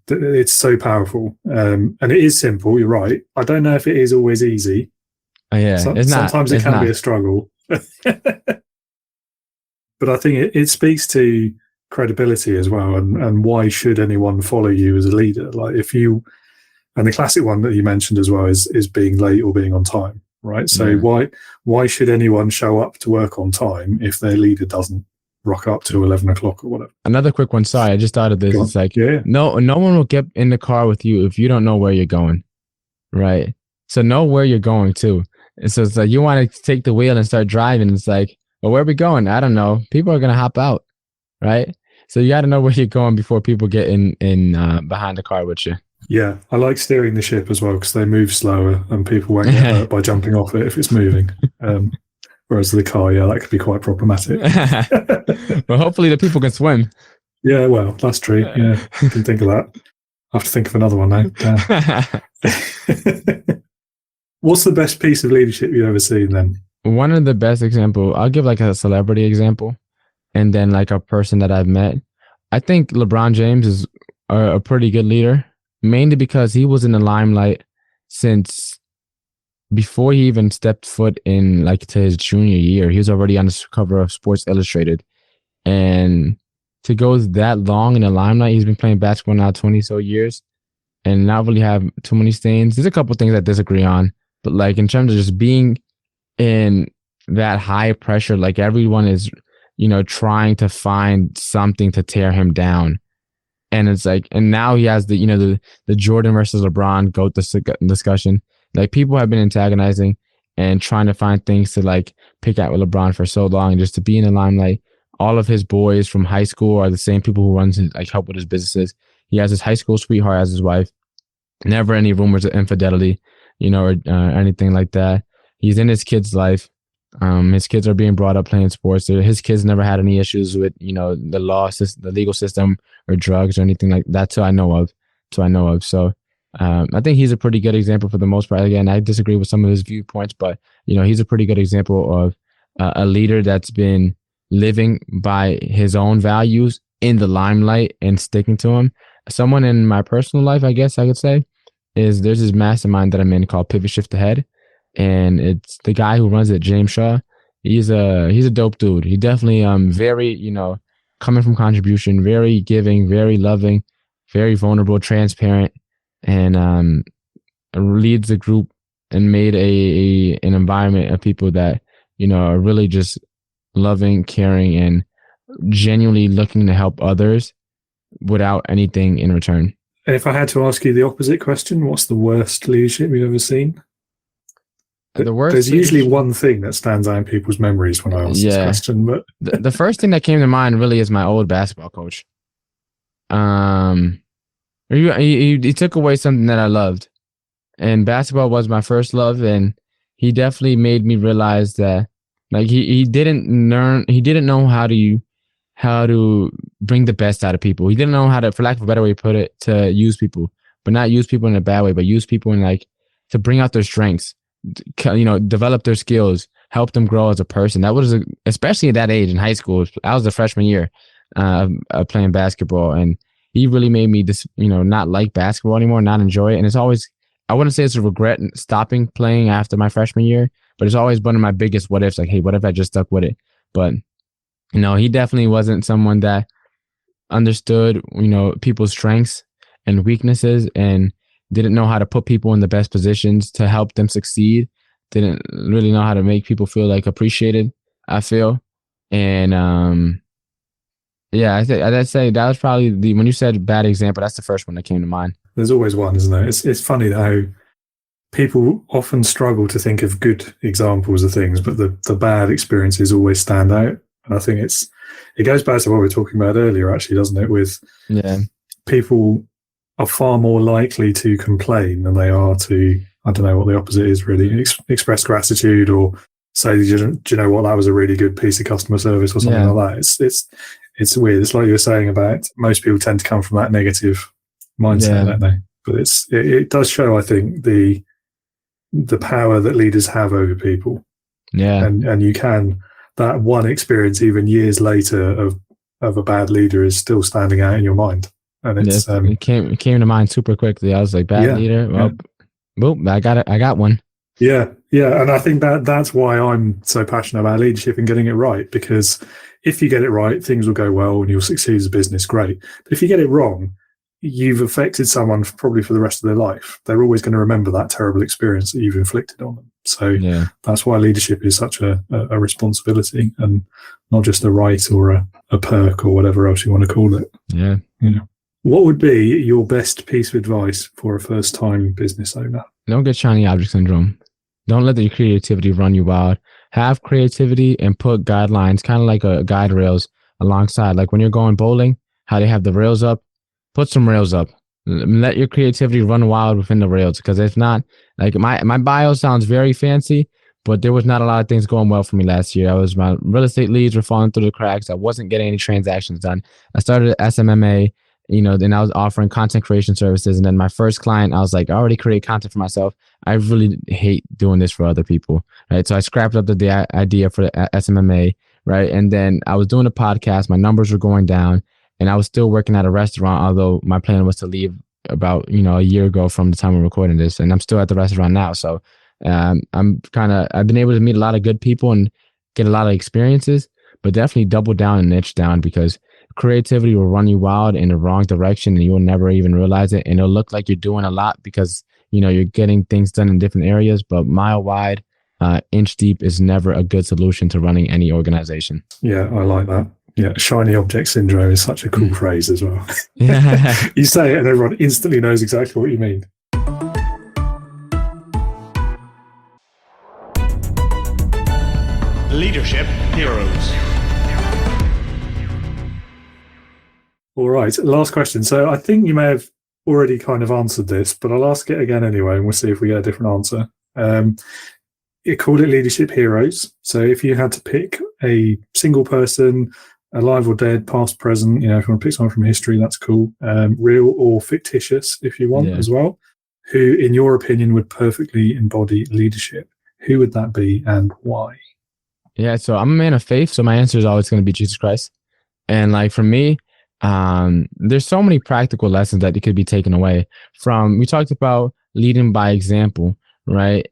it's so powerful. And it is simple. You're right. I don't know if it is always easy. Yeah. Sometimes it can be a struggle. But I think it speaks to credibility as well. And why should anyone follow you as a leader? Like and the classic one that you mentioned as well is being late or being on time, right? So why should anyone show up to work on time if their leader doesn't rock up to 11 o'clock or whatever? Another quick one. Sorry, I just thought of this. It's like, no one will get in the car with you if you don't know where you're going, right? So know where you're going to. And so it's like, you want to take the wheel and start driving. It's like, well, where are we going? I don't know. People are going to hop out, right? So you got to know where you're going before people get in behind the car with you. Yeah, I like steering the ship as well because they move slower and people won't get hurt by jumping off it if it's moving. Whereas the car, that could be quite problematic. Well, hopefully the people can swim. Yeah, well, that's true. Yeah, you can think of that. I have to think of another one now. What's the best piece of leadership you've ever seen then? One of the best example, I'll give like a celebrity example and then like a person that I've met. I think LeBron James is a pretty good leader, mainly because he was in the limelight since before he even stepped foot in like to his junior year. He was already on the cover of Sports Illustrated. And to go that long in the limelight, he's been playing basketball now 20 so years and not really have too many stains. There's a couple things I disagree on, but like in terms of just being in that high pressure, like everyone is, trying to find something to tear him down. And it's like, and now he has the Jordan versus LeBron GOAT discussion. Like people have been antagonizing, and trying to find things to like pick at with LeBron for so long, and just to be in the limelight. All of his boys from high school are the same people who runs his, like, help with his businesses. He has his high school sweetheart as his wife. Never any rumors of infidelity, or anything like that. He's in his kid's life. His kids are being brought up playing sports. His kids never had any issues with, the law system, the legal system, or drugs or anything like that. So I know of. So I think he's a pretty good example for the most part. Again, I disagree with some of his viewpoints, but he's a pretty good example of a leader that's been living by his own values in the limelight and sticking to them. Someone in my personal life, I guess I could say, is there's this mastermind that I'm in called Pivot Shift Ahead. And it's the guy who runs it, James Shaw. He's a dope dude. He definitely very, coming from contribution, very giving, very loving, very vulnerable, transparent, and leads the group and made an environment of people that, are really just loving, caring, and genuinely looking to help others without anything in return. If I had to ask you the opposite question, what's the worst leadership you've ever seen? The worst. There's usually one thing that stands out in people's memories when I ask this question. But the first thing that came to mind really is my old basketball coach. He took away something that I loved, and basketball was my first love, and he definitely made me realize that, like, he didn't know how to bring the best out of people. He didn't know how to, for lack of a better way to put it, to use people, but not use people in a bad way, but use people in, like, to bring out their strengths, develop their skills, help them grow as a person. That was, especially at that age in high school. I was the freshman year playing basketball, and he really made me not like basketball anymore, not enjoy it. And it's always, I wouldn't say it's a regret stopping playing after my freshman year, but it's always one of my biggest what ifs. Like, hey, what if I just stuck with it? But he definitely wasn't someone that understood, people's strengths and weaknesses, and didn't know how to put people in the best positions to help them succeed. Didn't really know how to make people feel like appreciated, I feel. And I'd say that was probably when you said bad example, that's the first one that came to mind. There's always one, isn't there? It's funny how people often struggle to think of good examples of things, but the bad experiences always stand out. And I think it goes back to what we were talking about earlier, actually, doesn't it? With people are far more likely to complain than they are to, I don't know what the opposite is really, express gratitude or say, do you know what, that was a really good piece of customer service or something like that. It's weird. It's like you were saying about most people tend to come from that negative mindset, don't they? But it does show, I think, the power that leaders have over people. Yeah. And you can, that one experience, even years later, of a bad leader is still standing out in your mind. And it's it came to mind super quickly. I was like, bad leader. Well, boom, I got it. I got one. Yeah. And I think that's why I'm so passionate about leadership and getting it right, because if you get it right, things will go well and you'll succeed as a business, great. But if you get it wrong, you've affected someone probably for the rest of their life. They're always going to remember that terrible experience that you've inflicted on them. So that's why leadership is such a responsibility, and not just a right or a perk or whatever else you want to call it. Yeah. What would be your best piece of advice for a first-time business owner? Don't get shiny object syndrome. Don't let your creativity run you wild. Have creativity and put guidelines, kind of like a guide rails alongside. Like when you're going bowling, how they have the rails up, put some rails up. Let your creativity run wild within the rails, because if not, like my bio sounds very fancy, but there was not a lot of things going well for me last year. My real estate leads were falling through the cracks. I wasn't getting any transactions done. I started at SMMA, then I was offering content creation services. And then my first client, I was like, I already create content for myself. I really hate doing this for other people, right? So I scrapped up the idea for the SMMA, right? And then I was doing a podcast. My numbers were going down, and I was still working at a restaurant, although my plan was to leave about, a year ago from the time we're recording this. And I'm still at the restaurant now. So I've been able to meet a lot of good people and get a lot of experiences, but definitely double down and niche down, because creativity will run you wild in the wrong direction and you will never even realize it. And it'll look like you're doing a lot because, you're getting things done in different areas, but mile wide, inch deep is never a good solution to running any organization. Yeah, I like that. Yeah, shiny object syndrome is such a cool phrase as well. Yeah. You say it and everyone instantly knows exactly what you mean. Leadership Heroes. All right, last question. So I think you may have already kind of answered this, but I'll ask it again anyway, and we'll see if we get a different answer. You called it Leadership Heroes. So if you had to pick a single person, alive or dead, past, present, if you want to pick someone from history, that's cool. Real or fictitious, if you want as well, who, in your opinion, would perfectly embody leadership. Who would that be and why? Yeah, so I'm a man of faith, so my answer is always going to be Jesus Christ. And like for me, there's so many practical lessons that could be taken away from. We talked about leading by example, right?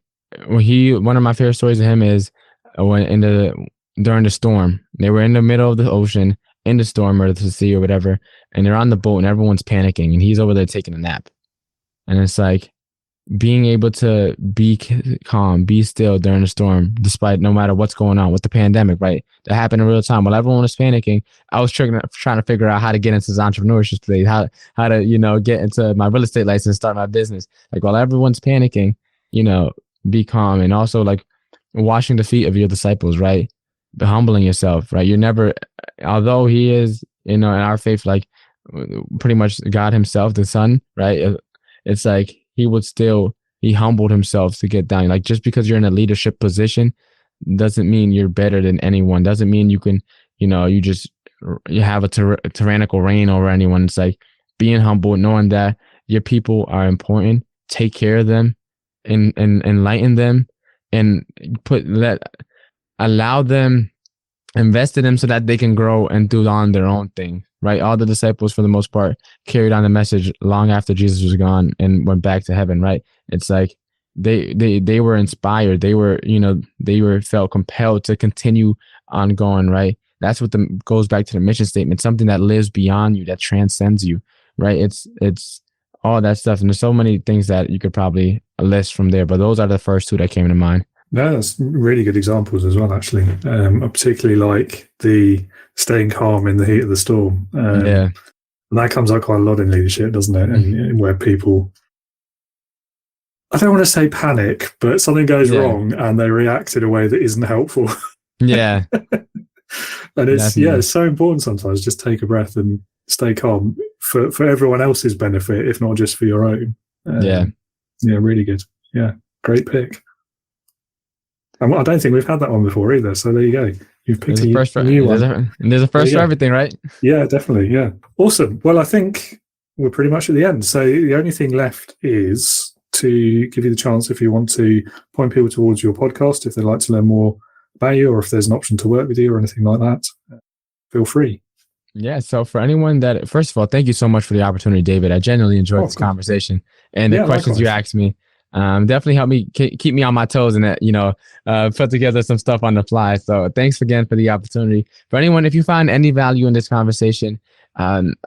One of my favorite stories of him is during the storm. They were in the middle of the ocean, in the storm or the sea or whatever, and they're on the boat and everyone's panicking, and he's over there taking a nap. And it's like being able to be calm, be still during the storm, despite no matter what's going on with the pandemic, right? That happened in real time. While everyone was panicking, I was trying to figure out how to get into this entrepreneurship space, how to, get into my real estate license, start my business. Like while everyone's panicking, be calm, and also like washing the feet of your disciples, right? But humbling yourself, right? You're never, although he is, in our faith, like pretty much God himself, the Son, right? It's like he humbled himself to get down. Like just because you're in a leadership position doesn't mean you're better than anyone. Doesn't mean you can, you have a tyrannical reign over anyone. It's like being humble, knowing that your people are important, take care of them, and enlighten them, and allow them, invest in them so that they can grow and do on their own thing, right? All the disciples, for the most part, carried on the message long after Jesus was gone and went back to heaven, right? It's like they were inspired. They were felt compelled to continue on going, right? That's what goes back to the mission statement, something that lives beyond you, that transcends you, right? It's all that stuff. And there's so many things that you could probably list from there, but those are the first two that came to mind. No, that's really good examples as well, actually. I particularly like the staying calm in the heat of the storm. And that comes up quite a lot in leadership, doesn't it? And where people, I don't want to say panic, but something goes wrong and they react in a way that isn't helpful. Yeah. And it's so important sometimes. Just take a breath and stay calm for everyone else's benefit, if not just for your own. Yeah, really good. Yeah, great pick. And I don't think we've had that one before either. So there you go. You've picked a new one. There's a first for everything, right? Yeah, definitely. Yeah. Awesome. Well, I think we're pretty much at the end. So the only thing left is to give you the chance, if you want to point people towards your podcast, if they'd like to learn more about you, or if there's an option to work with you or anything like that, feel free. Yeah. So for anyone that, first of all, thank you so much for the opportunity, David. I genuinely enjoyed this conversation, and the questions you asked me definitely helped me keep me on my toes, and put together some stuff on the fly. So thanks again for the opportunity. For anyone, if you find any value in this conversation,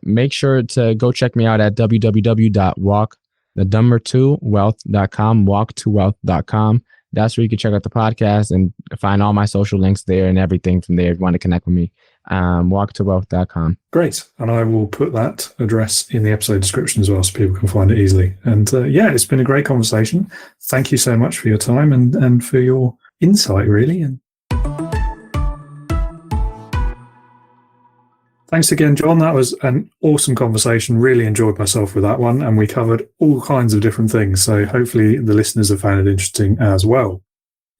make sure to go check me out at www.walk2wealth.com, walk2wealth.com. That's where you can check out the podcast and find all my social links there and everything from there if you want to connect with me. Walk2wealth.com. Great. And I will put that address in the episode description as well so people can find it easily. And it's been a great conversation. Thank you so much for your time and for your insight, really. And thanks again, John. That was an awesome conversation. Really enjoyed myself with that one. And we covered all kinds of different things. So hopefully the listeners have found it interesting as well.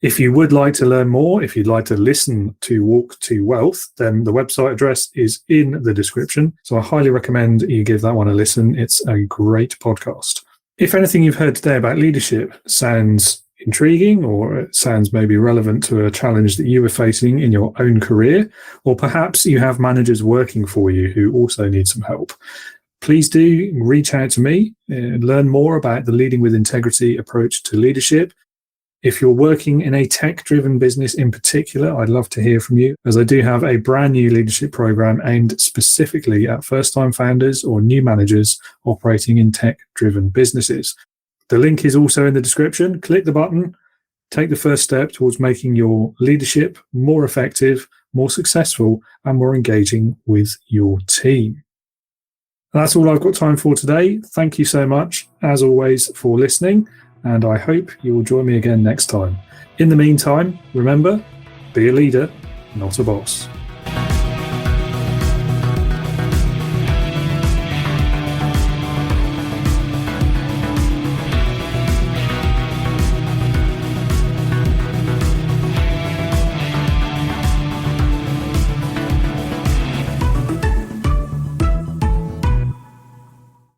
If you would like to learn more, if you'd like to listen to Walk to Wealth, then the website address is in the description. So I highly recommend you give that one a listen. It's a great podcast. If anything you've heard today about leadership sounds intriguing, or it sounds maybe relevant to a challenge that you are facing in your own career, or perhaps you have managers working for you who also need some help, please do reach out to me and learn more about the Leading with Integrity approach to leadership. If you're working in a tech-driven business in particular, I'd love to hear from you, as I do have a brand new leadership program aimed specifically at first-time founders or new managers operating in tech-driven businesses. The link is also in the description. Click the button, take the first step towards making your leadership more effective, more successful, and more engaging with your team. That's all I've got time for today. Thank you so much, as always, for listening. And I hope you will join me again next time. In the meantime, remember, Be a leader, not a boss.